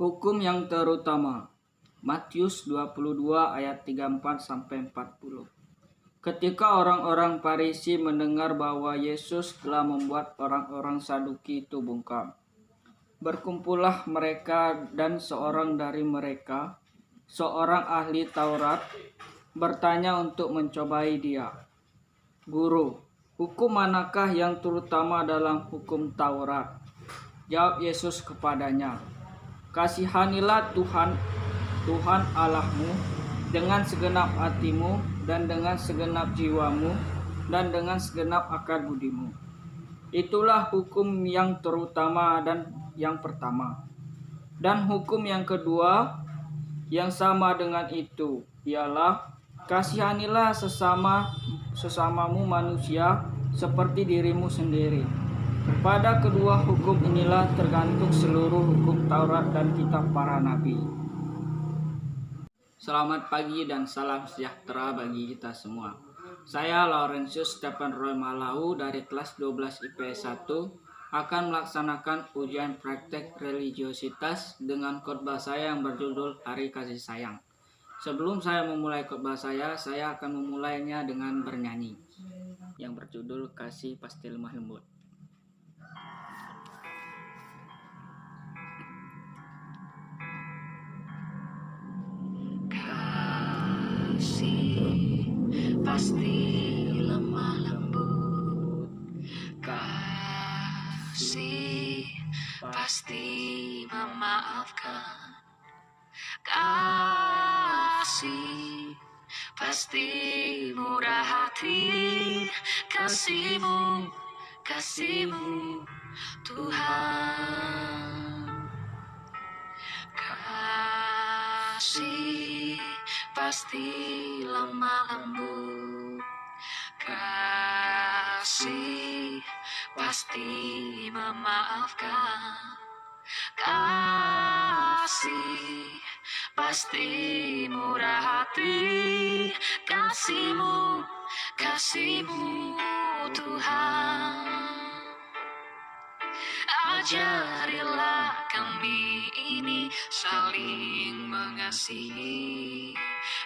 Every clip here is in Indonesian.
Hukum yang terutama. Matius 22 ayat 34-40. Ketika orang-orang Farisi mendengar bahwa Yesus telah membuat orang-orang Saduki itu bungkam, berkumpullah mereka dan seorang dari mereka, seorang ahli Taurat, bertanya untuk mencobai dia. Guru, hukum manakah yang terutama dalam hukum Taurat? Jawab Yesus kepadanya, kasihanilah Tuhan Allahmu dengan segenap hatimu dan dengan segenap jiwamu dan dengan segenap akal budimu. Itulah hukum yang terutama dan yang pertama. Dan hukum yang kedua yang sama dengan itu ialah kasihanilah sesamamu manusia seperti dirimu sendiri. Pada kedua hukum inilah tergantung seluruh hukum Taurat dan kitab para nabi. Selamat pagi dan salam sejahtera bagi kita semua. Saya Laurentius Stephen Roy Malau dari kelas 12 IPS 1 akan melaksanakan ujian praktek religiositas dengan khotbah saya yang berjudul Hari Kasih Sayang. Sebelum saya memulai khotbah saya akan memulainya dengan bernyanyi yang berjudul Kasih Pasti Lemah Lembut. Pasti lemah lembut, kasih pasti memaafkan, kasih pasti murah hati, kasihmu Tuhan. Kasih pasti lemah lembut, kasih pasti memaafkan, kasih pasti murah hati, kasihmu Tuhan. Ajarilah kami ini saling mengasihi,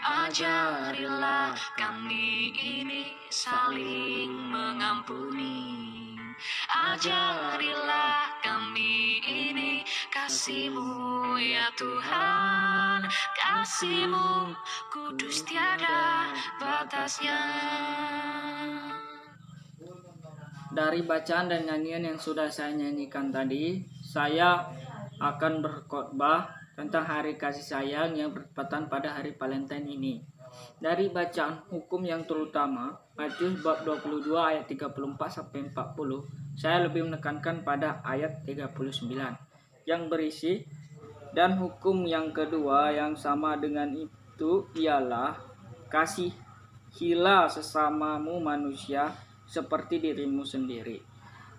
ajarilah kami ini saling mengampuni, ajarilah kami ini kasih-Mu ya Tuhan, kasih-Mu kudus tiada batasnya. Dari bacaan dan nyanyian yang sudah saya nyanyikan tadi, saya akan berkhotbah tentang hari kasih sayang yang bertepatan pada hari Valentine ini. Dari bacaan hukum yang terutama, Matius bab 22 ayat 34-40, saya lebih menekankan pada ayat 39 yang berisi, dan hukum yang kedua yang sama dengan itu ialah kasihilah sesamamu manusia seperti dirimu sendiri.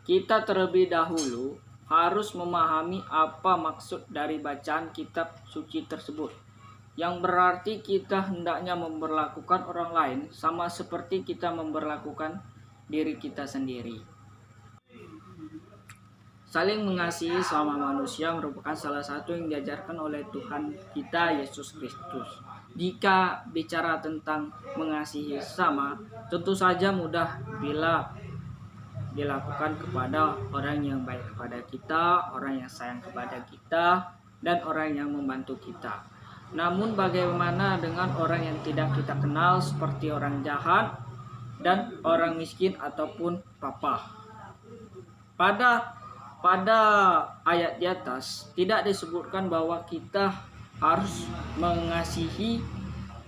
Kita terlebih dahulu harus memahami apa maksud dari bacaan kitab suci tersebut, yang berarti kita hendaknya memperlakukan orang lain sama seperti kita memperlakukan diri kita sendiri. Saling mengasihi sama manusia merupakan salah satu yang diajarkan oleh Tuhan kita Yesus Kristus. Jika bicara tentang mengasihi sesama, tentu saja mudah bila dilakukan kepada orang yang baik kepada kita, orang yang sayang kepada kita, dan orang yang membantu kita. Namun bagaimana dengan orang yang tidak kita kenal seperti orang jahat dan orang miskin ataupun papa? Pada ayat di atas tidak disebutkan bahwa kita harus mengasihi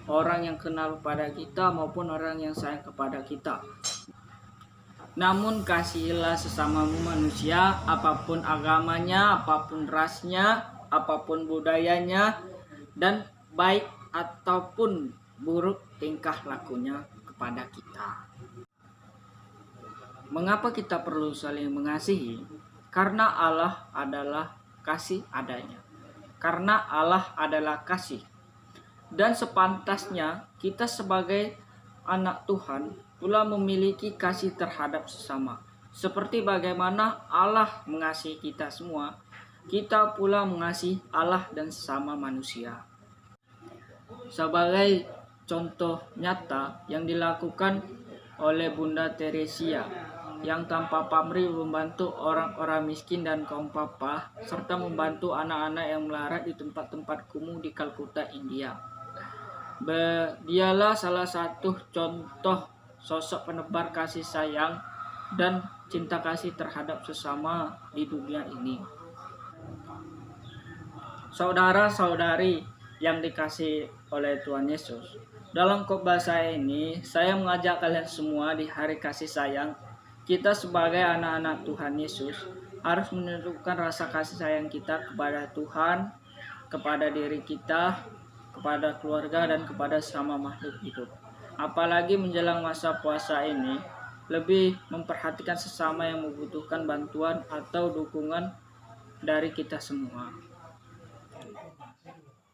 orang yang kenal kepada kita maupun orang yang sayang kepada kita. Namun kasihilah sesamamu manusia, apapun agamanya, apapun rasnya, apapun budayanya, dan baik ataupun buruk tingkah lakunya kepada kita. Mengapa kita perlu saling mengasihi? Karena Allah adalah kasih adanya. Karena Allah adalah kasih. Dan sepantasnya kita sebagai anak Tuhan pula memiliki kasih terhadap sesama. Seperti bagaimana Allah mengasihi kita semua, kita pula mengasihi Allah dan sesama manusia. Sebagai contoh nyata yang dilakukan oleh Bunda Teresia yang tanpa pamrih membantu orang-orang miskin dan kaum papa, serta membantu anak-anak yang melarat di tempat-tempat kumuh di Kalkuta, India. Dialah salah satu contoh sosok penebar kasih sayang dan cinta kasih terhadap sesama di dunia ini. Saudara-saudari yang dikasihi oleh Tuhan Yesus, dalam khotbah saya ini, saya mengajak kalian semua di hari kasih sayang. Kita sebagai anak-anak Tuhan Yesus harus menunjukkan rasa kasih sayang kita kepada Tuhan, kepada diri kita, kepada keluarga, dan kepada sama makhluk hidup. Apalagi menjelang masa puasa ini, lebih memperhatikan sesama yang membutuhkan bantuan atau dukungan dari kita semua.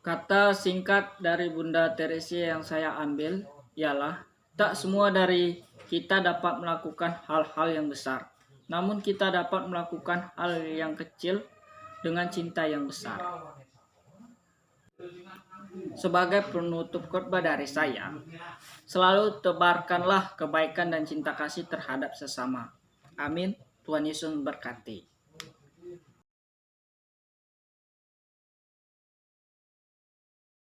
Kata singkat dari Bunda Teresia yang saya ambil ialah, tak semua dari kita dapat melakukan hal-hal yang besar, namun kita dapat melakukan hal yang kecil dengan cinta yang besar. Sebagai penutup khotbah dari saya, selalu tebarkanlah kebaikan dan cinta kasih terhadap sesama. Amin. Tuhan Yesus memberkati.